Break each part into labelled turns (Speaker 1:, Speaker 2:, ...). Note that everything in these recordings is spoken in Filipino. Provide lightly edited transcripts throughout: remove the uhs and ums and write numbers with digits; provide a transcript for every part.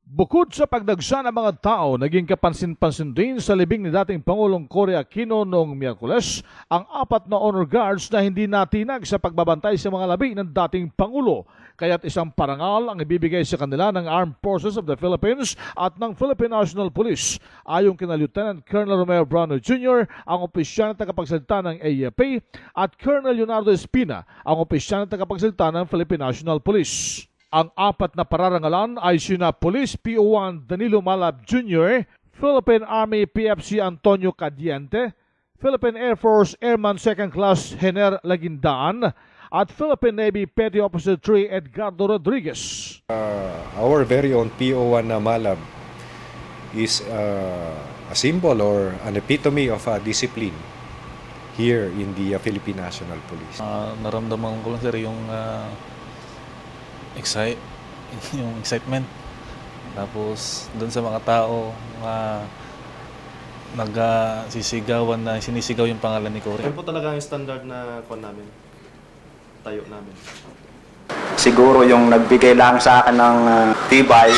Speaker 1: Bukod sa pagdagsa ng mga tao, naging kapansin-pansin din sa libing ni dating Pangulong Cory Aquino noong Miyerkules ang 4 na honor guards na hindi natinag sa pagbabantay sa mga labi ng dating Pangulo. Kaya't isang parangal ang ibibigay sa kanila ng Armed Forces of the Philippines at ng Philippine National Police. Ayon kina Lieutenant Colonel Romeo Browner Jr., ang opisyal na tagapagsalita ng AFP, at Colonel Leonardo Espina, ang opisyal na tagapagsalita ng Philippine National Police. Ang 4 na pararangalan ay sina Police PO1 Danilo Malab Jr., Philippine Army PFC Antonio Cadiente, Philippine Air Force Airman 2nd Class Hener Lagindaan, at Philippine Navy Petty Officer 3 Edgardo Rodriguez.
Speaker 2: Our very own PO1 na Malab is a symbol or an epitome of discipline here in the Philippine National Police.
Speaker 3: Naramdaman ko lang sir yung yung excitement. Tapos doon sa mga tao nagsisigawan na sinisigaw yung pangalan ni Cory.
Speaker 4: Yan po talaga ang standard na namin. Tayo namin.
Speaker 5: Siguro yung nagbigay lang sa akin ng tibay,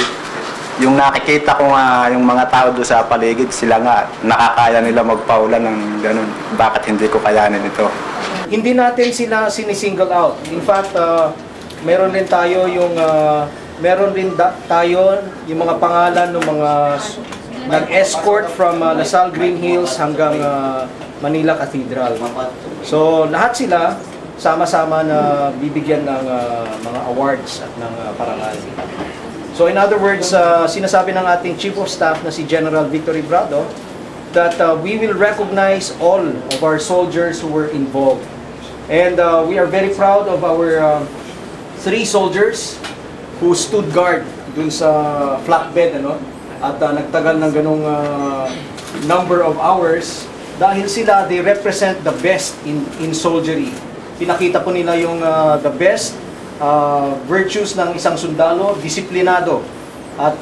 Speaker 5: yung nakikita ko nga yung mga tao doon sa paligid, sila nga nakakaya nila magpaulan ng ganun. Bakit hindi ko kayanin ito?
Speaker 6: Hindi natin sila sinisingle out. In fact, meron rin tayo yung yung mga pangalan ng mga nag-escort from Lasal Green Hills hanggang Manila Cathedral. So lahat sila sama-sama na bibigyan ng mga awards at ng parangal. So in other words, sinasabi ng ating Chief of Staff na si General Victor Ibrado that we will recognize all of our soldiers who were involved. And we are very proud of our 3 soldiers who stood guard dun sa flatbed, at nagtagal ng ganong number of hours dahil sila, they represent the best in soldiery. Pinakita po nila yung the best virtues ng isang sundalo, disiplinado at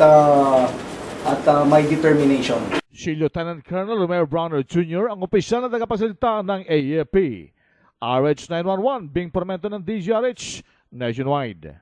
Speaker 6: may determination.
Speaker 1: Si Lieutenant Colonel Romeo Browner Jr., ang opisyal na tagapagsalita ng AFP. RH 911, Bing Pormento ng DZRH nationwide.